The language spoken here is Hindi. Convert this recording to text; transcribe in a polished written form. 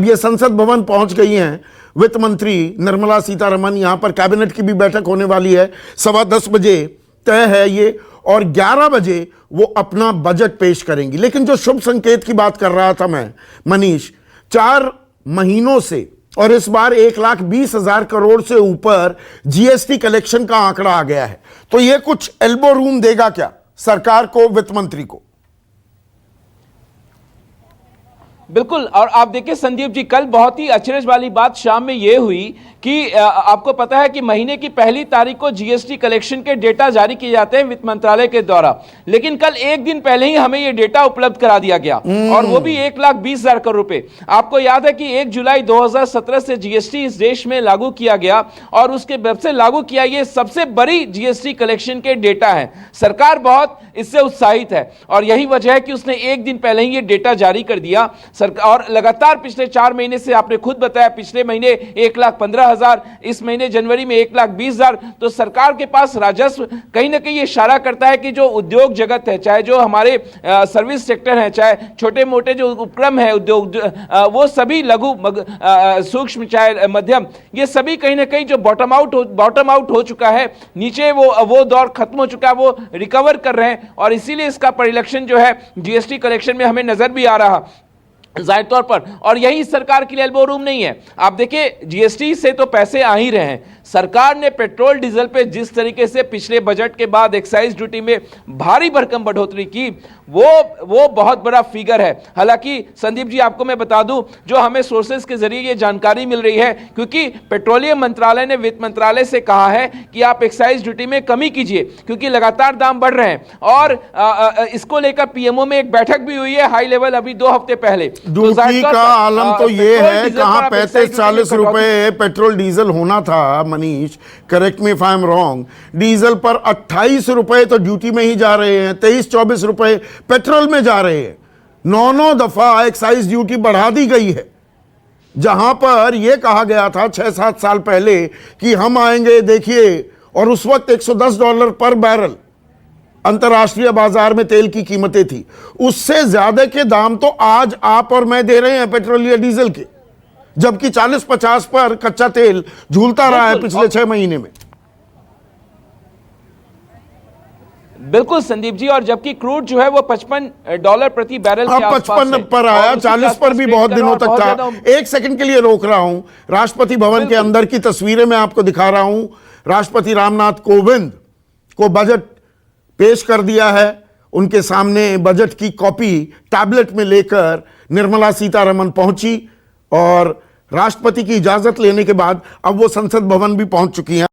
ये संसद भवन पहुंच गई हैं वित्त मंत्री निर्मला सीतारमण। यहां पर कैबिनेट की भी बैठक होने वाली है, 10:15 बजे तय है ये, और 11 बजे वो अपना बजट पेश करेंगी। लेकिन जो शुभ संकेत की बात कर रहा था मैं मनीष, 4 महीनों से और इस बार 1,20,000 करोड़ से ऊपर जीएसटी कलेक्शन का आंकड़ा आ गया है, तो ये कुछ एल्बो रूम देगा क्या सरकार को, वित्त मंत्री को? बिल्कुल। और आप देखिए संदीप जी, कल बहुत ही अचरज वाली बात शाम में यह हुई कि आपको पता है कि महीने की 1 तारीख को जीएसटी कलेक्शन के डेटा जारी किए जाते हैं वित्त मंत्रालय के द्वारा, लेकिन कल एक दिन पहले ही हमें यह डेटा उपलब्ध करा दिया गया, और वो भी 1,20,000 करोड़ रुपए। आपको याद है कि 1 जुलाई 2017 से जीएसटी इस देश में लागू किया गया, और उसके जब से लागू किया, ये सबसे बड़ी जीएसटी कलेक्शन के डेटा है। सरकार बहुत इससे उत्साहित है, और यही वजह है कि उसने एक दिन पहले ही ये डेटा जारी कर दिया। और लगातार पिछले 4 महीने से आपने खुद बताया, पिछले महीने 1,15,000, इस महीने जनवरी में 1,20,000। तो सरकार के पास राजस्व कहीं ना कहीं ये इशारा करता है कि जो उद्योग जगत है, चाहे जो हमारे सर्विस सेक्टर है, चाहे छोटे मोटे जो उपक्रम है उद्योग, वो सभी लघु सूक्ष्म चाहे मध्यम, ये सभी कहीं ना कहीं जो बॉटम आउट हो चुका है, नीचे वो दौर खत्म हो चुका है, वो रिकवर कर रहे हैं, और इसीलिए इसका परिलक्षण जो है जीएसटी कलेक्शन में हमें नजर भी आ रहा जाहिर तौर पर। और यही सरकार के लिए एल्बो रूम नहीं है। आप देखिए, जीएसटी से तो पैसे आ ही रहे हैं। सरकार ने पेट्रोल डीजल पे जिस तरीके से पिछले बजट के बाद एक्साइज ड्यूटी में भारी भरकम बढ़ोतरी की, वो बहुत बड़ा फिगर है। हालांकि संदीप जी, आपको मैं बता दूं, जो हमें सोर्सेस के जरिए ये जानकारी मिल रही है, क्योंकि पेट्रोलियम मंत्रालय ने वित्त मंत्रालय से कहा है कि आप एक्साइज ड्यूटी में कमी कीजिए, क्योंकि लगातार दाम बढ़ रहे हैं। और इसको लेकर पीएमओ में एक बैठक भी हुई है हाई लेवल, अभी 2 हफ्ते पहले। ड्यूटी का आलम तो ये है, कहां 35-40 रुपए पेट्रोल डीजल होना था Manish, correct me if I am wrong, diesel पर 28 रुपए तो ड्यूटी में ही जा रहे हैं, 23-24 रुपए पेट्रोल में जा रहे हैं। 9 दफा एक्साइज ड्यूटी बढ़ा दी गई है, जहां पर यह कहा गया था 6-7 साल पहले कि हम आएंगे, देखिए, और उस वक्त $110 पर बैरल अंतर्राष्ट्रीय बाजार में तेल की कीमतें थी। उससे ज्यादा के दाम तो आज आप और मैं दे रहे हैं पेट्रोल या डीजल के, जबकि 40-50 पर कच्चा तेल झूलता रहा है पिछले 6 महीने में। बिल्कुल संदीप जी, और जबकि क्रूड जो है वो $55 प्रति बैरल के आसपास 55 पर आया, 40 पर भी बहुत दिनों तक था। एक सेकंड के लिए रोक रहा हूं, राष्ट्रपति भवन के अंदर की तस्वीरें मैं आपको दिखा रहा हूं। राष्ट्रपति रामनाथ कोविंद को बजट पेश कर दिया है, उनके सामने बजट की कॉपी टैबलेट में लेकर निर्मला सीतारमण पहुंची, और राष्ट्रपति की इजाजत लेने के बाद अब वो संसद भवन भी पहुंच चुकी हैं।